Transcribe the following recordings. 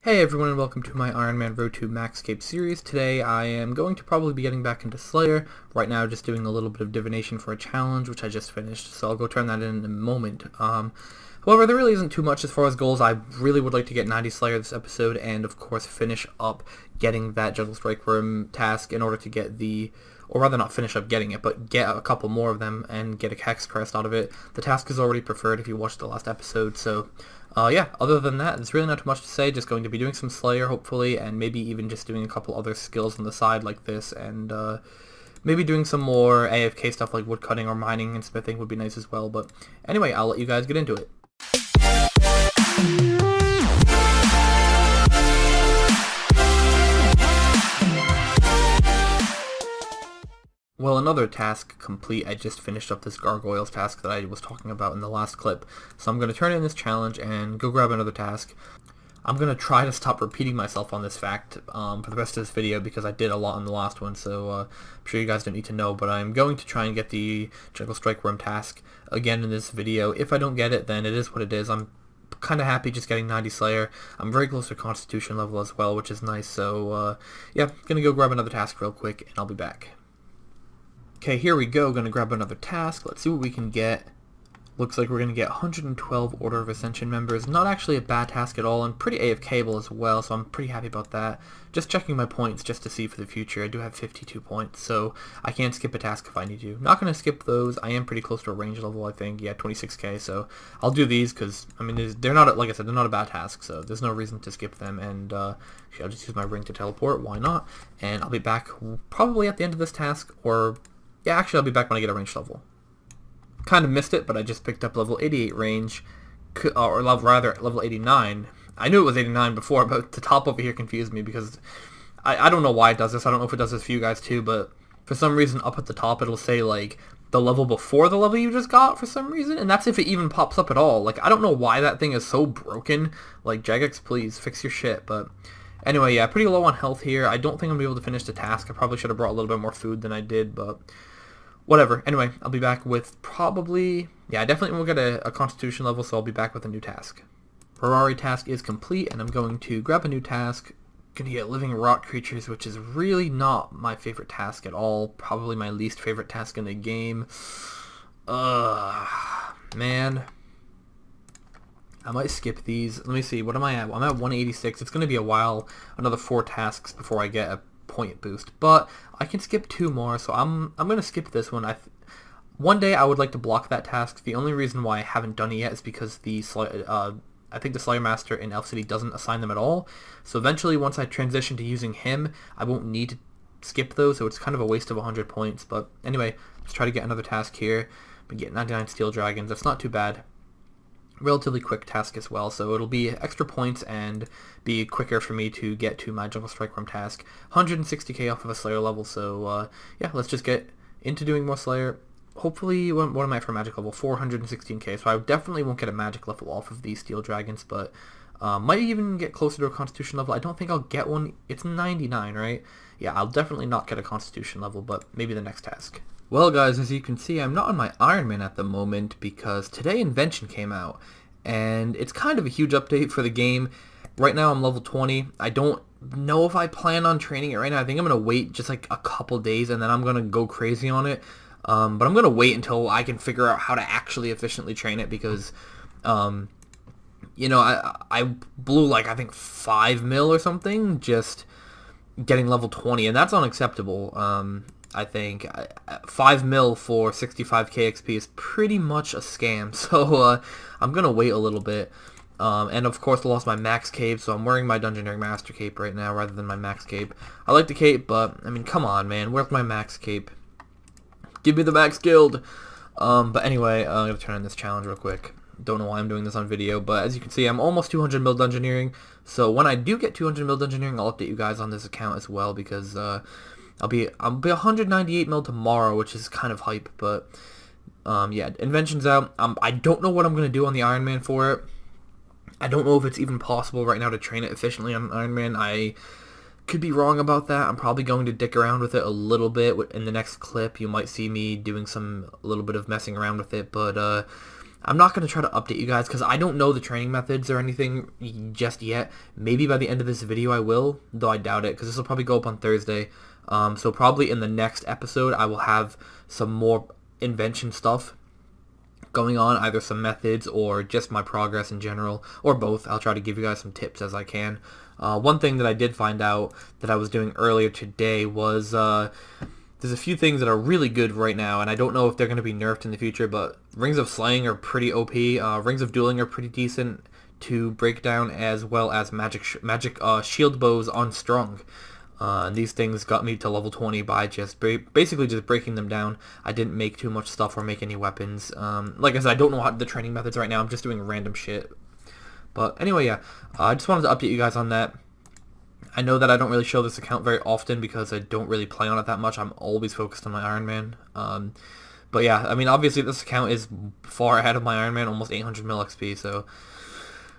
Hey everyone and welcome to my Ironman Road to MaxScape series. Today I am going to probably be getting back into Slayer. Right now just doing a little bit of divination for a challenge which I just finished, so I'll go turn that in a moment. However, there really isn't too much as far as goals. I really would like to get 90 Slayer this episode and of course finish up getting that Juggle Strike Worm task in order to get the, or rather not finish up getting it, but get a couple more of them and get a Hex Crest out of it. The task is already preferred if you watched the last episode, so yeah, other than that, there's really not too much to say. Just going to be doing some Slayer, hopefully, and maybe even just doing a couple other skills on the side like this, and maybe doing some more AFK stuff like woodcutting or mining and smithing would be nice as well. But anyway, I'll let you guys get into it. Well, another task complete. I just finished up this gargoyles task that I was talking about in the last clip. So I'm going to turn in this challenge and go grab another task. I'm going to try to stop repeating myself on this fact for the rest of this video because I did a lot in the last one, so I'm sure you guys don't need to know, but I'm going to try and get the Juggle Strike Worm task again in this video. If I don't get it, then it is what it is. I'm kind of happy just getting 90 Slayer. I'm very close to Constitution level as well, which is nice, so yeah, going to go grab another task real quick and I'll be back. Okay, here we go. Gonna grab another task. Let's see what we can get. Looks like we're gonna get 112 Order of Ascension members. Not actually a bad task at all, and pretty AFKable as well, so I'm pretty happy about that. Just checking my points just to see for the future. I do have 52 points, so I can skip a task if I need to. Not gonna skip those. I am pretty close to a range level, I think. Yeah, 26k, so I'll do these because, I mean, they're not, like I said, they're not a bad task, so there's no reason to skip them, and I'll just use my ring to teleport. Why not? And I'll be back probably at the end of this task, or yeah, actually I'll be back when I get a range level. Kind of missed it, but I just picked up level 88 range, or level 89. I knew it was 89 before, but the top over here confused me because I don't know why it does this. I don't know if it does this for you guys too, but for some reason up at the top it'll say like the level before the level you just got for some reason, and that's if it even pops up at all. Like, I don't know why that thing is so broken. Like, Jagex, please fix your shit. But anyway, yeah, pretty low on health here. I don't think I'm going to be able to finish the task. I probably should have brought a little bit more food than I did, but whatever. Anyway, I'll be back with probably, yeah, I definitely will get a Constitution level, so I'll be back with a new task. Ferrari task is complete, and I'm going to grab a new task. Gonna get living rot creatures, which is really not my favorite task at all. Probably my least favorite task in the game. Man. I might skip these. Let me see, what am I at? I'm at 186. It's gonna be a while, another 4 tasks before I get a point boost, but I can skip 2 more, so I'm gonna skip this one. One day I would like to block that task. The only reason why I haven't done it yet is because I think the Slayer Master in Elf City doesn't assign them at all. So eventually, once I transition to using him, I won't need to skip those, so it's kind of a waste of 100 points. But anyway, let's try to get another task here. We get 99 Steel Dragons. That's not too bad. Relatively quick task as well, so it'll be extra points and be quicker for me to get to my Juggle Strike Worm task. 160k off of a Slayer level, so yeah, let's just get into doing more Slayer. Hopefully, what am I for magic level? 416k, so I definitely won't get a magic level off of these Steel Dragons, but might even get closer to a Constitution level. I don't think I'll get one. It's 99, right? Yeah, I'll definitely not get a Constitution level, but maybe the next task. Well guys, as you can see, I'm not on my Ironman at the moment because today Invention came out, and it's kind of a huge update for the game. Right now I'm level 20. I don't know if I plan on training it right now. I think I'm going to wait just like a couple days and then I'm going to go crazy on it. But I'm going to wait until I can figure out how to actually efficiently train it because, you know, I blew like I think 5 mil or something just getting level 20, and that's unacceptable. I think 5 mil for 65k XP is pretty much a scam, so I'm gonna wait a little bit. And of course I lost my max cape, so I'm wearing my Dungeoneering Master cape right now rather than my max cape. I like the cape, but I mean, come on, man, where's my max cape? Give me the max guild. But anyway, I'm gonna turn on this challenge real quick. Don't know why I'm doing this on video, but as you can see, I'm almost 200 mil Dungeoneering. So when I do get 200 mil Dungeoneering, I'll update you guys on this account as well because I'll be 198 mil tomorrow, which is kind of hype, but yeah, Invention's out. I don't know what I'm gonna do on the Ironman for it. I don't know if it's even possible right now to train it efficiently on Ironman. I could be wrong about that. I'm probably going to dick around with it a little bit in the next clip. You might see me doing a little bit of messing around with it, but I'm not going to try to update you guys because I don't know the training methods or anything just yet. Maybe by the end of this video I will, though I doubt it because this will probably go up on Thursday. So probably in the next episode I will have some more invention stuff going on, either some methods or just my progress in general, or both. I'll try to give you guys some tips as I can. One thing that I did find out that I was doing earlier today was there's a few things that are really good right now, and I don't know if they're going to be nerfed in the future, but Rings of Slaying are pretty OP. Rings of Dueling are pretty decent to break down, as well as magic shield bows unstrung. And these things got me to level 20 by just basically just breaking them down. I didn't make too much stuff or make any weapons. Like I said, I don't know the training methods right now. I'm just doing random shit. But anyway, yeah, I just wanted to update you guys on that. I know that I don't really show this account very often because I don't really play on it that much. I'm always focused on my Ironman. But yeah, I mean, obviously this account is far ahead of my Ironman, almost 800 mil XP, so...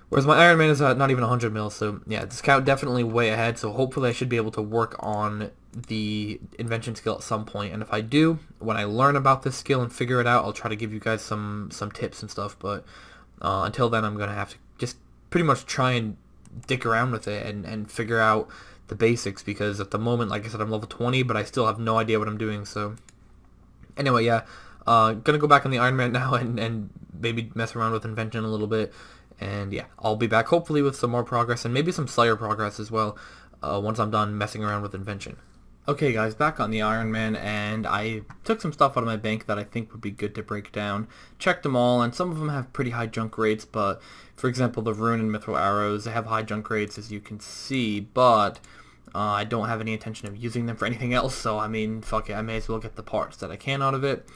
Whereas my Ironman is not even 100 mil, so yeah, this account definitely way ahead, so hopefully I should be able to work on the invention skill at some point, and if I do, when I learn about this skill and figure it out, I'll try to give you guys some tips and stuff, but until then I'm going to have to just pretty much try and dick around with it and figure out the basics, because at the moment, like I said, I'm level 20, but I still have no idea what I'm doing, so anyway, yeah, gonna go back on the Ironman now and maybe mess around with Invention a little bit, and yeah, I'll be back hopefully with some more progress, and maybe some Slayer progress as well, once I'm done messing around with Invention. Okay guys, back on the Ironman, and I took some stuff out of my bank that I think would be good to break down. Checked them all, and some of them have pretty high junk rates, but for example the Rune and Mithril arrows, they have high junk rates as you can see, but I don't have any intention of using them for anything else, so I mean, fuck it, I may as well get the parts that I can out of it.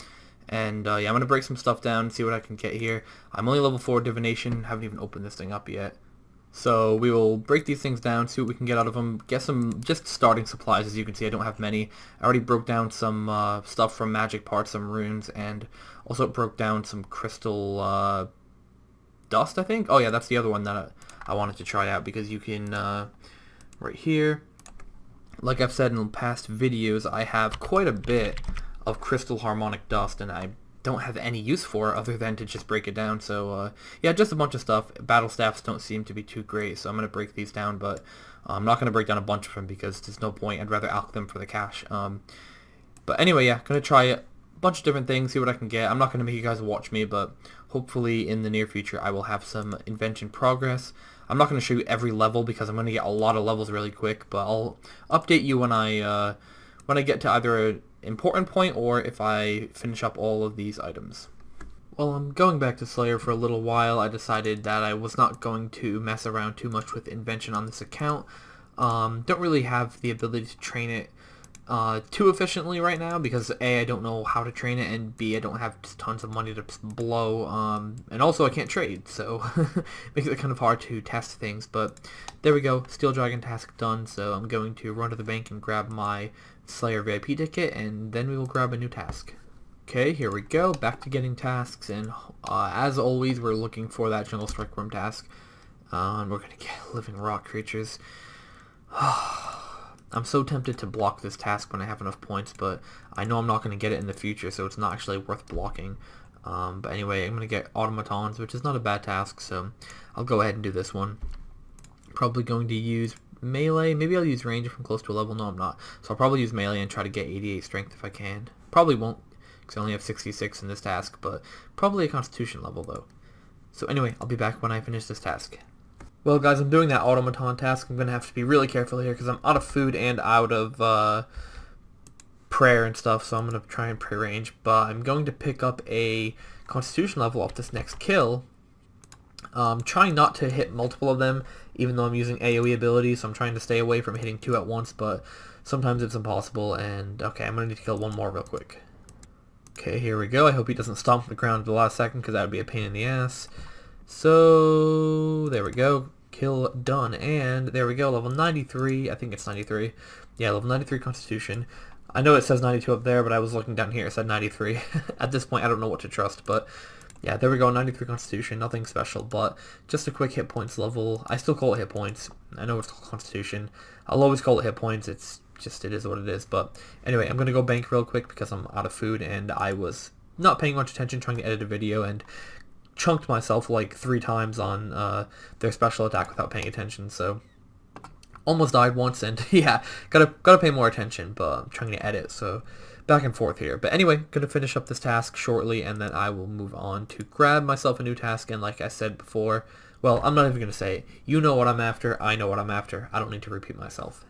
And yeah, I'm going to break some stuff down and see what I can get here. I'm only level 4 divination, haven't even opened this thing up yet. So we will break these things down, see what we can get out of them, get some just starting supplies. As you can see, I don't have many. I already broke down some stuff from magic parts, some runes, and also broke down some crystal dust, I think. Oh yeah, that's the other one that I wanted to try out, because you can, right here, like I've said in past videos, I have quite a bit of crystal harmonic dust, and I don't have any use for it other than to just break it down. So yeah, just a bunch of stuff. Battle staffs don't seem to be too great, so I'm going to break these down, but I'm not going to break down a bunch of them because there's no point. I'd rather alch them for the cash. But anyway, yeah, going to try a bunch of different things, see what I can get. I'm not going to make you guys watch me, but hopefully in the near future I will have some invention progress. I'm not going to show you every level because I'm going to get a lot of levels really quick, but I'll update you when I get to either a important point or if I finish up all of these items. Well, I'm going back to Slayer for a little while. I decided that I was not going to mess around too much with Invention on this account. Don't really have the ability to train it too efficiently right now because A, I don't know how to train it, and B, I don't have tons of money to blow, and also I can't trade, so makes it kind of hard to test things. But there we go, Steel Dragon task done, so I'm going to run to the bank and grab my Slayer VIP ticket, and then we will grab a new task. Okay, here we go, back to getting tasks, and as always we're looking for that Jungle Strike Worm task, and we're gonna get living rock creatures. I'm so tempted to block this task when I have enough points, but I know I'm not going to get it in the future, so it's not actually worth blocking. But anyway, I'm going to get automatons, which is not a bad task, so I'll go ahead and do this one. Probably going to use melee. Maybe I'll use range if I'm close to a level. No, I'm not. So I'll probably use melee and try to get 88 strength if I can. Probably won't, because I only have 66 in this task, but probably a constitution level, though. So anyway, I'll be back when I finish this task. Well guys, I'm doing that automaton task. I'm going to have to be really careful here because I'm out of food and out of prayer and stuff, so I'm going to try and pray range. But I'm going to pick up a constitution level off this next kill. Trying not to hit multiple of them, even though I'm using AoE abilities, so I'm trying to stay away from hitting 2 at once, but sometimes it's impossible. And okay, I'm going to need to kill one more real quick. Okay, here we go. I hope he doesn't stomp the ground at the last second because that would be a pain in the ass. So there we go, kill done, and there we go, level 93, I think it's 93, yeah, level 93 constitution. I know it says 92 up there, but I was looking down here, it said 93. At this point I don't know what to trust, but yeah, there we go, 93 constitution, nothing special, but just a quick hit points level. I still call it hit points, I know it's called constitution, I'll always call it hit points, it's just, it is what it is. But anyway, I'm gonna go bank real quick because I'm out of food and I was not paying much attention trying to edit a video, and chunked myself like 3 times on their special attack without paying attention, so almost died once, and yeah, gotta pay more attention, but I'm trying to edit, so back and forth here. But anyway, gonna finish up this task shortly, and then I will move on to grab myself a new task, and like I said before, well, I'm not even gonna say it. You know what I'm after, I know what I'm after, I don't need to repeat myself.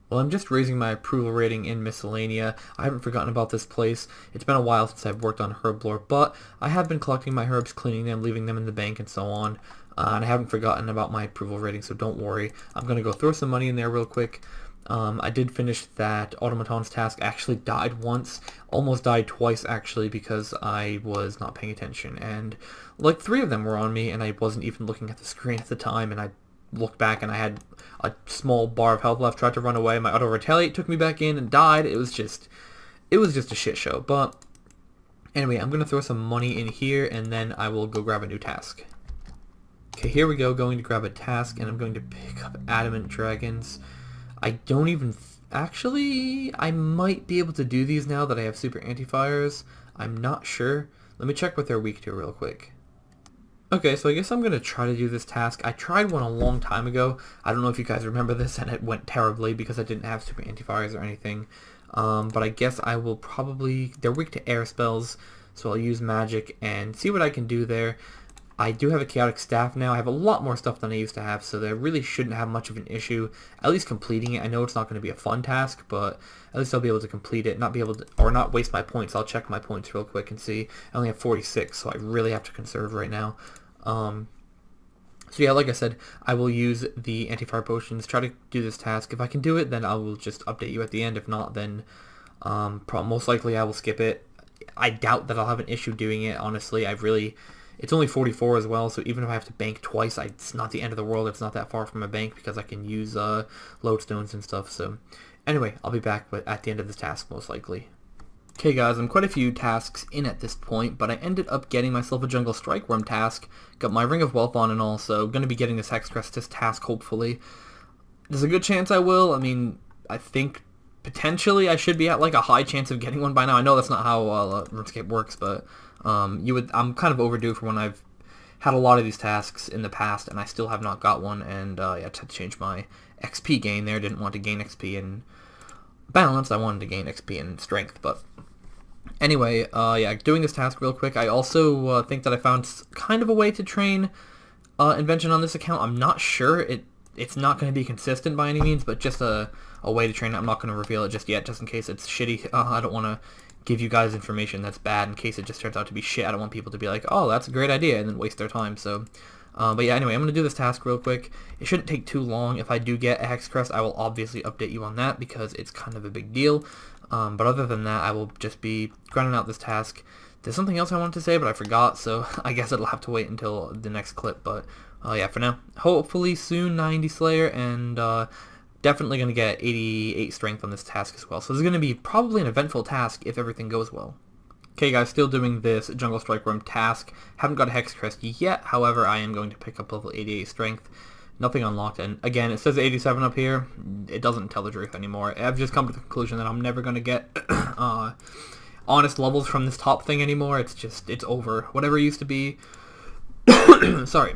Well, I'm just raising my approval rating in Miscellanea. I haven't forgotten about this place. It's been a while since I've worked on herb lore, but I have been collecting my herbs, cleaning them, leaving them in the bank, and so on. And I haven't forgotten about my approval rating, so don't worry. I'm going to go throw some money in there real quick. I did finish that automaton's task. I actually died once, almost died twice actually, because I was not paying attention. And like 3 of them were on me, and I wasn't even looking at the screen at the time, and I looked back and I had a small bar of health left, tried to run away, my auto retaliate took me back in and died. It was just a shit show. But anyway, I'm gonna throw some money in here and then I will go grab a new task. Okay, here we go, going to grab a task, and I'm going to pick up adamant dragons. I don't even actually, I might be able to do these now that I have super anti-fires. I'm not sure. Let me check what they're weak to real quick. Okay, so I guess I'm going to try to do this task. I tried one a long time ago. I don't know if you guys remember this, and it went terribly because I didn't have super anti-fires or anything. But I guess I will probably... They're weak to air spells, so I'll use magic and see what I can do there. I do have a chaotic staff now. I have a lot more stuff than I used to have, so they really shouldn't have much of an issue. At least completing it. I know it's not going to be a fun task, but at least I'll be able to complete it, not be able to, or not waste my points. I'll check my points real quick and see. I only have 46, so I really have to conserve right now. So yeah, like I said, I will use the anti-fire potions, try to do this task. If I can do it, then I will just update you at the end. If not, then most likely I will skip it. I doubt that I'll have an issue doing it, honestly. It's only 44 as well, so even if I have to bank twice, it's not the end of the world. It's not that far from a bank because I can use lodestones and stuff. So anyway, I'll be back at the end of this task, most likely. Okay guys, I'm quite a few tasks in at this point, but I ended up getting myself a Jungle Strikeworm task, got my Ring of Wealth on and all, so I'm going to be getting this Hexcrestus task, hopefully. There's a good chance I will. I mean, I think potentially I should be at like a high chance of getting one by now. I know that's not how RuneScape works, but I'm kind of overdue for when I've had a lot of these tasks in the past, and I still have not got one, and yeah, I just had to change my XP gain there. Didn't want to gain XP in balance, I wanted to gain XP and strength, but anyway, yeah, doing this task real quick. I also think that I found kind of a way to train Invention on this account. I'm not sure. It's not going to be consistent by any means, but just a way to train it. I'm not going to reveal it just yet, just in case it's shitty. I don't want to give you guys information that's bad in case it just turns out to be shit. I don't want people to be like, oh, that's a great idea, and then waste their time, so... but yeah, anyway, I'm going to do this task real quick. It shouldn't take too long. If I do get a Hex Crest, I will obviously update you on that because it's kind of a big deal. But other than that, I will just be grinding out this task. There's something else I wanted to say, but I forgot, so I guess it'll have to wait until the next clip. But yeah, for now, hopefully soon 90 Slayer, and definitely going to get 88 Strength on this task as well. So this is going to be probably an eventful task if everything goes well. Okay guys, still doing this Jungle Strikeworm task. Haven't got a Hex Crest yet, however I am going to pick up level 88 Strength. Nothing unlocked, and again, it says 87 up here. It doesn't tell the truth anymore. I've just come to the conclusion that I'm never going to get honest levels from this top thing anymore. It's over. Whatever used to be... Sorry.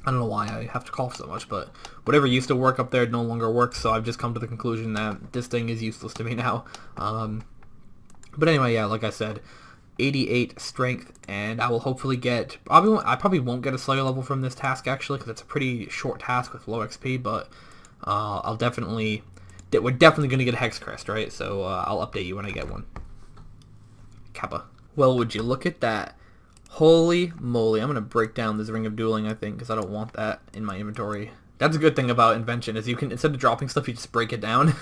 I don't know why I have to cough so much, but whatever used to work up there no longer works, so I've just come to the conclusion that this thing is useless to me now. But anyway, yeah, like I said, 88 strength, and I will hopefully get... I probably won't get a Slayer level from this task, actually, because it's a pretty short task with low XP, but I'll definitely... We're definitely going to get a Hex Crest, right? So I'll update you when I get one. Kappa. Well, would you look at that? Holy moly. I'm going to break down this Ring of Dueling, I think, because I don't want that in my inventory. That's a good thing about Invention, is you can, instead of dropping stuff, you just break it down.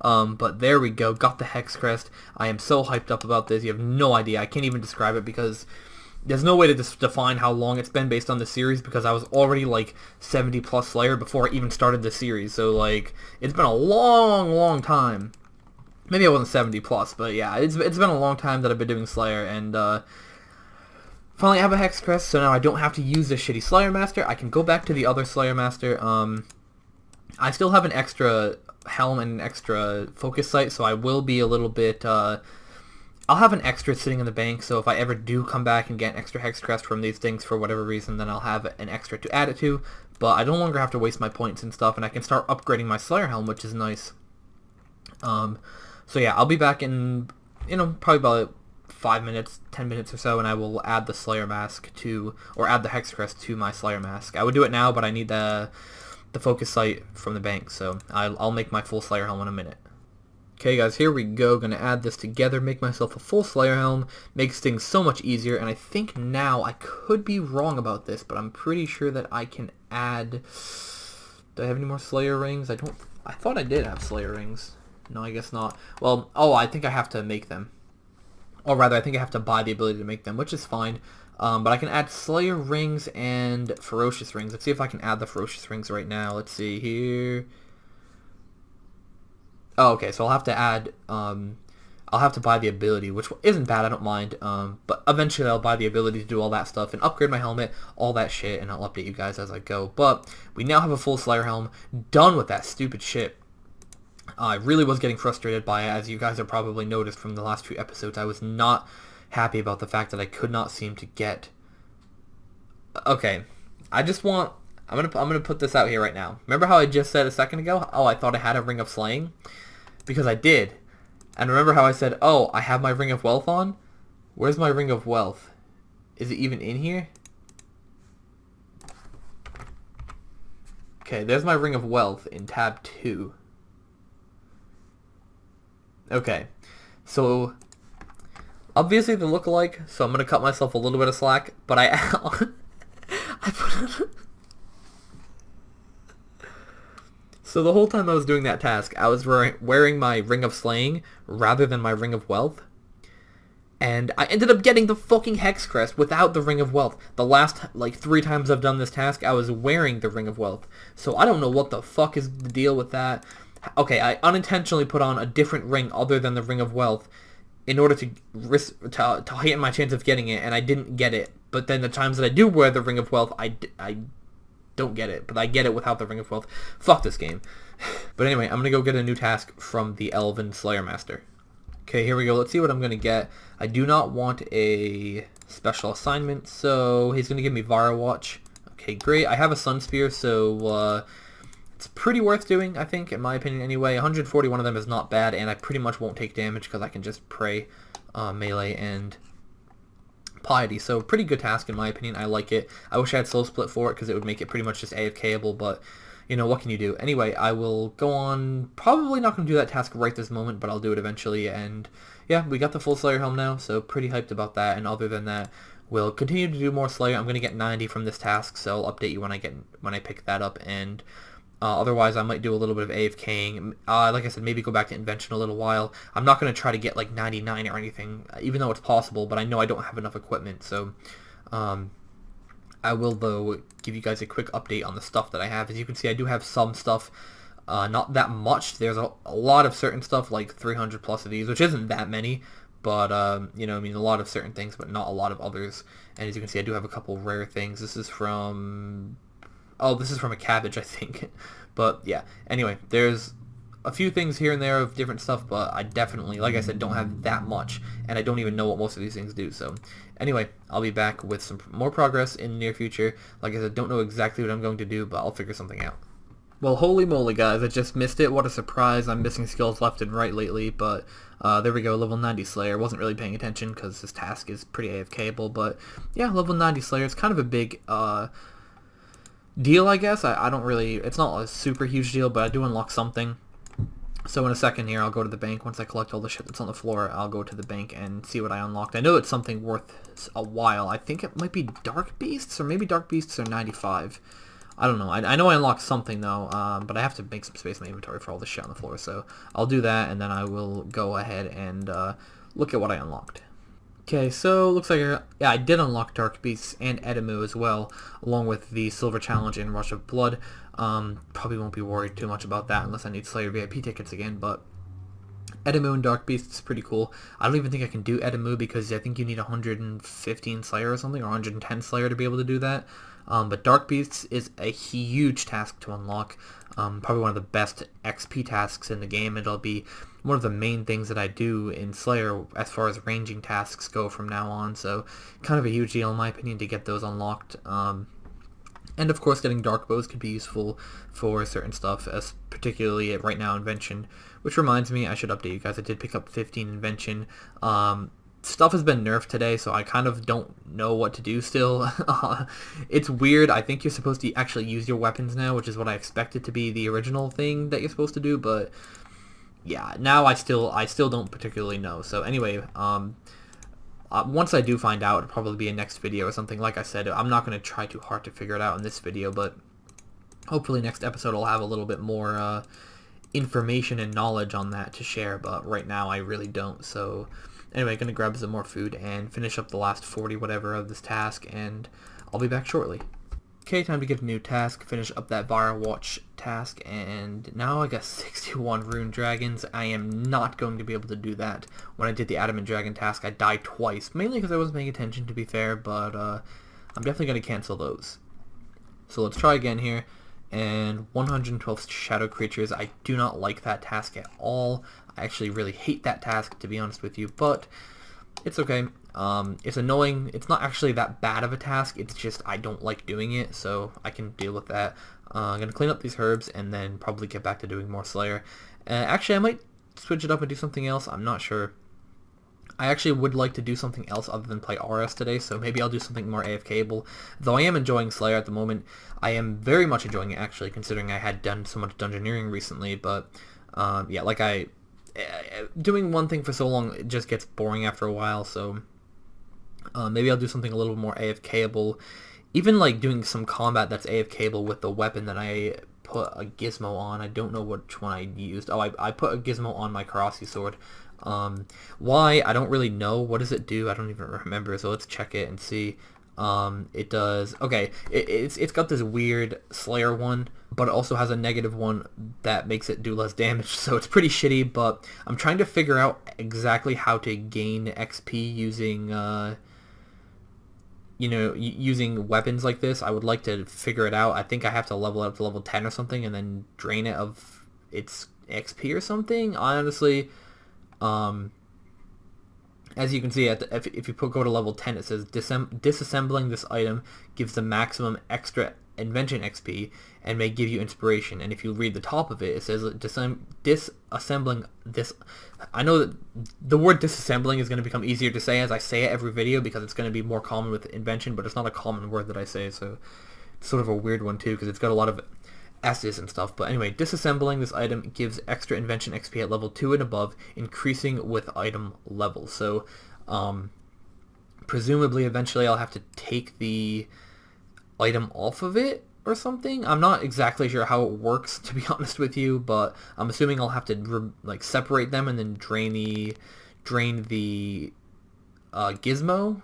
But there we go, got the Hex Crest. I am so hyped up about this, you have no idea. I can't even describe it because there's no way to define how long it's been based on the series, because I was already like 70 plus Slayer before I even started the series. So like, it's been a long time. Maybe I wasn't 70 plus, but yeah, it's been a long time that I've been doing Slayer, and finally I have a Hex Crest, so now I don't have to use this shitty Slayer Master. I can go back to the other Slayer Master. I still have an extra helm and an extra focus sight, so I will be a little bit I'll have an extra sitting in the bank, so if I ever do come back and get an extra Hex Crest from these things for whatever reason, then I'll have an extra to add it to. But I no longer have to waste my points and stuff, and I can start upgrading my Slayer Helm, which is nice. So yeah, I'll be back in, probably about 5 minutes, 10 minutes or so, and I will add the Slayer Mask or add the Hex Crest to my Slayer Mask. I would do it now, but I need the focus sight from the bank, so I'll make my full Slayer Helm in a minute. Okay guys, here we go. Gonna add this together, make myself a full Slayer Helm, makes things so much easier, and I think now, I could be wrong about this, but I'm pretty sure that I can add... Do I have any more Slayer rings? I thought I did have Slayer rings. No, I guess not. Well, I think I have to make them. Or rather, I think I have to buy the ability to make them, which is fine. But I can add Slayer rings and Ferocious rings. Let's see if I can add the Ferocious rings right now. Let's see here. Oh, okay, so I'll have to add, I'll have to buy the ability, which isn't bad, I don't mind, but eventually I'll buy the ability to do all that stuff and upgrade my helmet, all that shit, and I'll update you guys as I go. But we now have a full Slayer Helm, done with that stupid shit. I really was getting frustrated by it, as you guys have probably noticed from the last few episodes. I was not happy about the fact that I could not seem to get... Okay, I'm gonna put this out here right now. Remember how I just said a second ago, I thought I had a Ring of Slaying? Because I did. And remember how I said, I have my Ring of Wealth on? Where's my Ring of Wealth? Is it even in here? Okay, there's my Ring of Wealth in tab 2. Okay, so obviously they look alike, so I'm going to cut myself a little bit of slack, but I put So the whole time I was doing that task, I was wearing my Ring of Slaying rather than my Ring of Wealth. And I ended up getting the fucking Hex Crest without the Ring of Wealth. The last, 3 times I've done this task, I was wearing the Ring of Wealth. So I don't know what the fuck is the deal with that. Okay, I unintentionally put on a different ring other than the Ring of Wealth in order to heighten my chance of getting it, and I didn't get it. But then the times that I do wear the Ring of Wealth, I don't get it, but I get it without the Ring of Wealth. Fuck this game. But anyway, I'm going to go get a new task from the Elven Slayer Master. Okay, here we go. Let's see what I'm going to get. I do not want a special assignment, so he's going to give me Vara Watch. Okay, great. I have a Sun Spear, so it's pretty worth doing, I think, in my opinion anyway. 141 of them is not bad, and I pretty much won't take damage because I can just pray melee and Piety, so pretty good task in my opinion. I like it. I wish I had Soul Split for it because it would make it pretty much just AFKable, but what can you do? Anyway, I will go on, probably not going to do that task right this moment, but I'll do it eventually, and yeah, we got the full Slayer Helm now, so pretty hyped about that, and other than that, we'll continue to do more Slayer. I'm going to get 90 from this task, so I'll update you when I pick that up, and otherwise, I might do a little bit of AFKing. Like I said, maybe go back to Invention a little while. I'm not going to try to get 99 or anything, even though it's possible, but I know I don't have enough equipment, so I will, though, give you guys a quick update on the stuff that I have. As you can see, I do have some stuff, not that much. There's a lot of certain stuff, like 300 plus of these, which isn't that many, but, a lot of certain things, but not a lot of others. And as you can see, I do have a couple rare things. This is from... Oh, this is from a cabbage, I think. But, yeah. Anyway, there's a few things here and there of different stuff, but I definitely, like I said, don't have that much, and I don't even know what most of these things do. So, anyway, I'll be back with some more progress in the near future. Like I said, don't know exactly what I'm going to do, but I'll figure something out. Well, holy moly, guys, I just missed it. What a surprise. I'm missing skills left and right lately, but there we go, level 90 Slayer. Wasn't really paying attention because this task is pretty AFKable, but yeah, level 90 Slayer. It's kind of a big deal, I guess. I don't really, it's not a super huge deal, but I do unlock something. So in a second here, I'll go to the bank. Once I collect all the shit that's on the floor, I'll go to the bank and see what I unlocked. I know it's something worth a while. I think it might be Dark Beasts, or maybe Dark Beasts are 95. I don't know. I know I unlocked something, though, but I have to make some space in my inventory for all the shit on the floor. So I'll do that, and then I will go ahead and look at what I unlocked. Okay, so looks like I did unlock Dark Beasts and Edemu as well, along with the Silver Challenge and Rush of Blood. Probably won't be worried too much about that unless I need Slayer VIP tickets again, but Edemu and Dark Beasts is pretty cool. I don't even think I can do Edemu because I think you need 115 Slayer or something, or 110 Slayer to be able to do that. But Dark Beasts is a huge task to unlock. Probably one of the best XP tasks in the game. It'll be one of the main things that I do in Slayer as far as ranging tasks go from now on. So kind of a huge deal in my opinion to get those unlocked. And of course, getting dark bows could be useful for certain stuff, as particularly right now Invention. Which reminds me, I should update you guys. I did pick up 15 Invention. Stuff has been nerfed today, so I kind of don't know what to do still. It's weird. I think you're supposed to actually use your weapons now, which is what I expected to be the original thing that you're supposed to do. But yeah, now I still don't particularly know. So anyway, once I do find out, it'll probably be a next video or something. Like I said, I'm not going to try too hard to figure it out in this video, but hopefully next episode I'll have a little bit more information and knowledge on that to share, but right now I really don't. So anyway, going to grab some more food and finish up the last 40 whatever of this task, and I'll be back shortly. Okay, time to get a new task, finish up that Viral Watch task, and now I got 61 Rune Dragons. I am not going to be able to do that. When I did the Adamant Dragon task, I died twice, mainly because I wasn't paying attention, to be fair, but I'm definitely going to cancel those. So let's try again here, and 112 Shadow Creatures. I do not like that task at all. I actually really hate that task, to be honest with you, but it's okay. It's annoying. It's not actually that bad of a task. It's just I don't like doing it, so I can deal with that. I'm going to clean up these herbs and then probably get back to doing more Slayer. Actually, I might switch it up and do something else. I'm not sure. I actually would like to do something else other than play RS today, so maybe I'll do something more AFK-able. Though I am enjoying Slayer at the moment. I am very much enjoying it, actually, considering I had done so much dungeoneering recently, but yeah, like doing one thing for so long, it just gets boring after a while, so maybe I'll do something a little more AFK-able. Even like doing some combat that's AFK-able with the weapon that I put a gizmo on. I don't know which one I used. Oh, I put a gizmo on my Karasi sword. Why? I don't really know. What does it do? I don't even remember, so let's check it and see. It does, okay, it's got this weird Slayer one, but it also has a negative one that makes it do less damage, so it's pretty shitty, but I'm trying to figure out exactly how to gain XP using, you know, using weapons like this. I would like to figure it out. I think I have to level it up to level 10 or something and then drain it of its XP or something. Honestly, as you can see, if you go to level 10, it says disassembling this item gives the maximum extra Invention XP and may give you inspiration. And if you read the top of it, it says disassembling this. I know that the word disassembling is going to become easier to say as I say it every video because it's going to be more common with Invention, but it's not a common word that I say, so it's sort of a weird one too because it's got a lot of S's and stuff. But anyway, disassembling this item gives extra Invention XP at level 2 and above, increasing with item level. So presumably eventually I'll have to take the item off of it or something. I'm not exactly sure how it works, to be honest with you, but I'm assuming I'll have to like separate them and then drain the gizmo,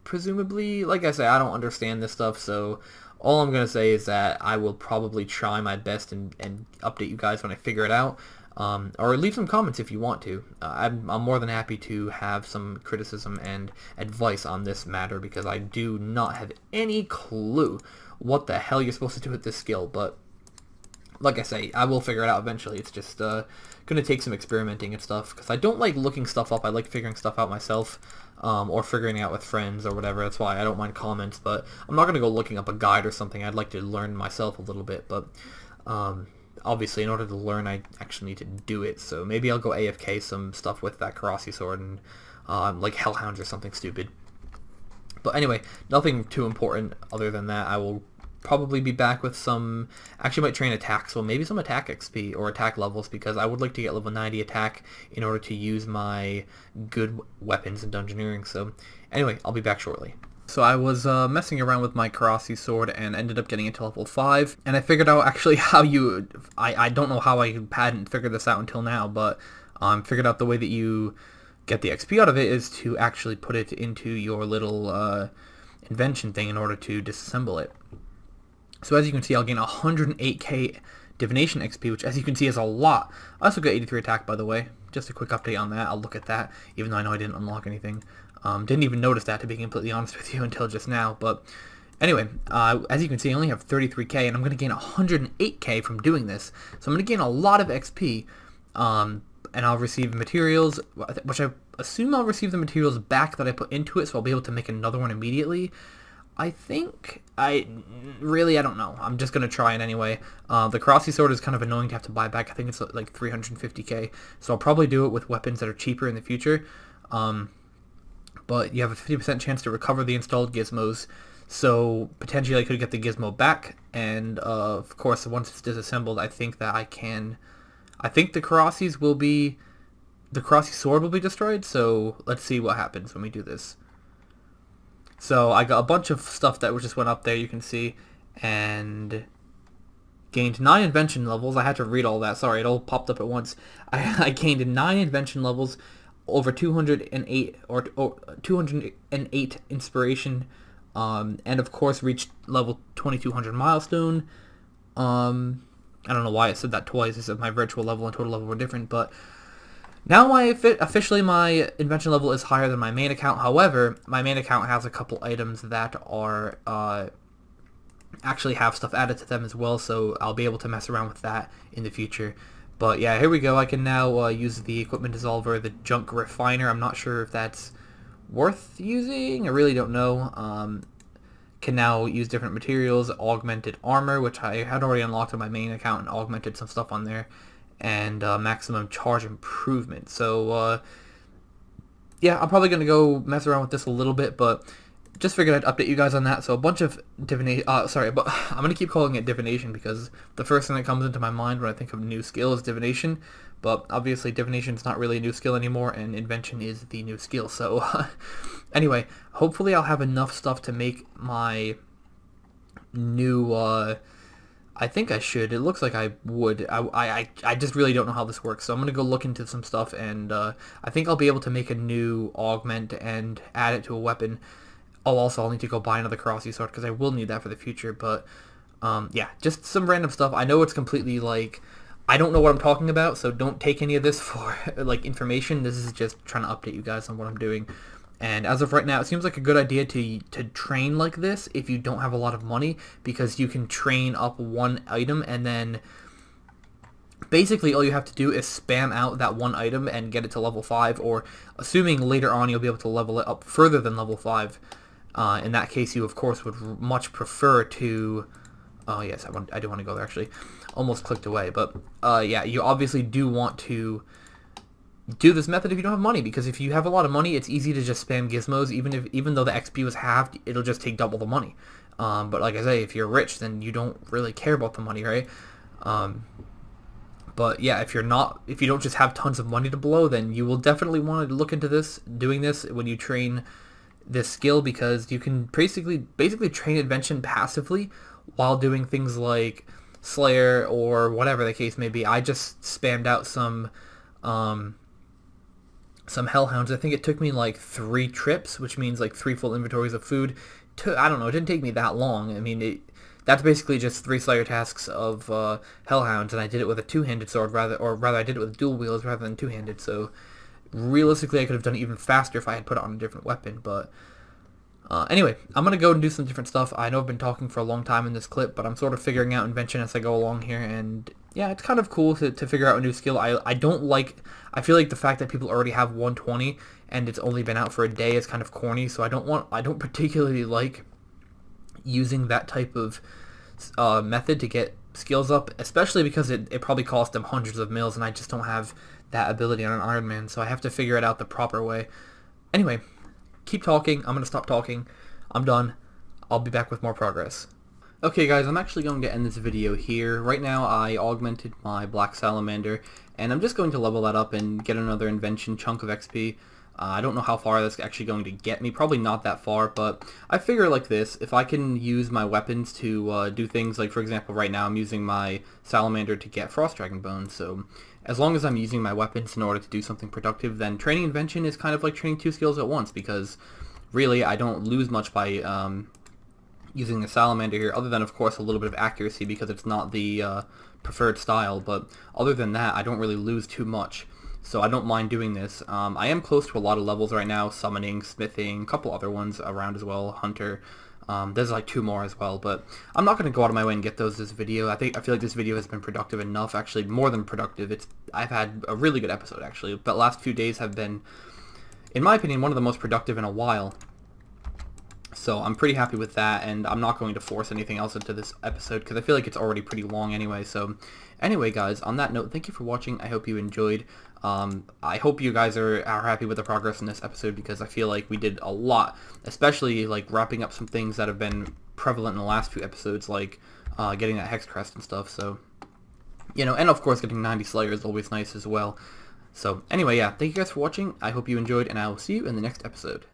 presumably. Like I say, I don't understand this stuff, so all I'm going to say is that I will probably try my best and update you guys when I figure it out. Or leave some comments if you want to. I'm more than happy to have some criticism and advice on this matter because I do not have any clue what the hell you're supposed to do with this skill. But like I say, I will figure it out eventually. It's just going to take some experimenting and stuff because I don't like looking stuff up. I like figuring stuff out myself. Or figuring it out with friends or whatever. That's why I don't mind comments, but I'm not going to go looking up a guide or something. I'd like to learn myself a little bit, but obviously in order to learn I actually need to do it, so maybe I'll go AFK some stuff with that Karasi sword and like Hellhounds or something stupid. But anyway, nothing too important other than that. I will probably be back with some, actually might train attack, so maybe some attack XP or attack levels because I would like to get level 90 attack in order to use my good weapons in dungeoneering. So anyway, I'll be back shortly. So I was messing around with my Karasi sword and ended up getting it to level 5, and I figured out actually how you, I don't know how I hadn't figured this out until now, but figured out the way that you get the XP out of it is to actually put it into your little invention thing in order to disassemble it. So as you can see, I'll gain 108k divination XP, which as you can see is a lot. I also got 83 attack, by the way. Just a quick update on that. I'll look at that, even though I know I didn't unlock anything. Didn't even notice that, to be completely honest with you, until just now. But Anyway, as you can see, I only have 33k, and I'm going to gain 108k from doing this. So I'm going to gain a lot of XP, and I'll receive materials, which I assume I'll receive the materials back that I put into it, so I'll be able to make another one immediately. I think, I don't know. I'm just going to try it anyway. The Crossy Sword is kind of annoying to have to buy back. I think it's like 350k, so I'll probably do it with weapons that are cheaper in the future. But you have a 50% chance to recover the installed gizmos, so potentially I could get the gizmo back, and of course once it's disassembled, I think that I think the Crossy Sword will be destroyed, so let's see what happens when we do this. So I got a bunch of stuff that just went up there, you can see, and gained 9 invention levels. I had to read all that, sorry, it all popped up at once. I gained 9 invention levels, over 208 or 208 inspiration, and of course reached level 2200 milestone. I don't know why I said that twice. I said my virtual level and total level were different, but now officially my invention level is higher than my main account. However, my main account has a couple items that are actually have stuff added to them as well, so I'll be able to mess around with that in the future. But yeah, here we go. I can now use the equipment dissolver, the junk refiner. I'm not sure if that's worth using. I really don't know. Can now use different materials, augmented armor, which I had already unlocked on my main account and augmented some stuff on there, and maximum charge improvement. So yeah, I'm probably going to go mess around with this a little bit, but just figured I'd update you guys on that. So a bunch of divination, but I'm going to keep calling it divination because the first thing that comes into my mind when I think of new skill is divination, but obviously divination is not really a new skill anymore, and invention is the new skill. So anyway, hopefully I'll have enough stuff to make my new, I think I should. It looks like I would. I just really don't know how this works, so I'm going to go look into some stuff, and I think I'll be able to make a new augment and add it to a weapon. Oh, also, I'll need to go buy another Crossy Sword, because I will need that for the future, but, yeah, just some random stuff. I know it's completely, like, I don't know what I'm talking about, so don't take any of this for, like, information. This is just trying to update you guys on what I'm doing. And as of right now, it seems like a good idea to train like this if you don't have a lot of money, because you can train up one item, and then basically all you have to do is spam out that one item and get it to level 5, or assuming later on you'll be able to level it up further than level 5. In that case, you of course would much prefer to... Oh yes, I do want to go there actually. Almost clicked away, but yeah, you obviously do want to do this method if you don't have money, because if you have a lot of money, it's easy to just spam gizmos. Even though the XP was halved, it'll just take double the money. But like I say, if you're rich, then you don't really care about the money, right? But yeah, if you don't just have tons of money to blow, then you will definitely want to look into doing this when you train this skill, because you can basically train Invention passively while doing things like Slayer or whatever the case may be. I just spammed out some Hellhounds. I think it took me like 3 trips, which means like 3 full inventories of food. I don't know, it didn't take me that long. I mean, that's basically just 3 Slayer tasks of Hellhounds, and I did it with a 2-handed sword rather I did it with dual wields rather than 2-handed, so realistically, I could have done it even faster if I had put it on a different weapon, but anyway, I'm going to go and do some different stuff. I know I've been talking for a long time in this clip, but I'm sort of figuring out Invention as I go along here, and yeah, it's kind of cool to figure out a new skill. I feel like the fact that people already have 120 and it's only been out for a day is kind of corny, so I don't particularly like using that type of method to get skills up, especially because it probably cost them hundreds of mils, and I just don't have that ability on an Ironman, so I have to figure it out the proper way. Anyway, keep talking. I'm going to stop talking. I'm done. I'll be back with more progress. Okay guys, I'm actually going to end this video here. Right now I augmented my Black Salamander, and I'm just going to level that up and get another Invention chunk of XP. I don't know how far that's actually going to get me, probably not that far, but I figure like this: if I can use my weapons to do things like, for example, right now I'm using my Salamander to get Frost Dragon Bones, so as long as I'm using my weapons in order to do something productive, then training Invention is kind of like training 2 skills at once, because really I don't lose much by using the Salamander here, other than of course a little bit of accuracy because it's not the preferred style, but other than that I don't really lose too much. So I don't mind doing this. I am close to a lot of levels right now, summoning, smithing, a couple other ones around as well, hunter. There's like 2 more as well, but I'm not going to go out of my way and get those this video. I feel like this video has been productive enough, actually more than productive. I've had a really good episode actually, but the last few days have been, in my opinion, one of the most productive in a while. So I'm pretty happy with that, and I'm not going to force anything else into this episode because I feel like it's already pretty long anyway. So anyway, guys, on that note, thank you for watching. I hope you enjoyed. I hope you guys are happy with the progress in this episode, because I feel like we did a lot, especially like wrapping up some things that have been prevalent in the last few episodes, like getting that Hex Crest and stuff. So, you know, and of course getting 90 Slayer is always nice as well. So anyway, yeah, thank you guys for watching. I hope you enjoyed, and I will see you in the next episode.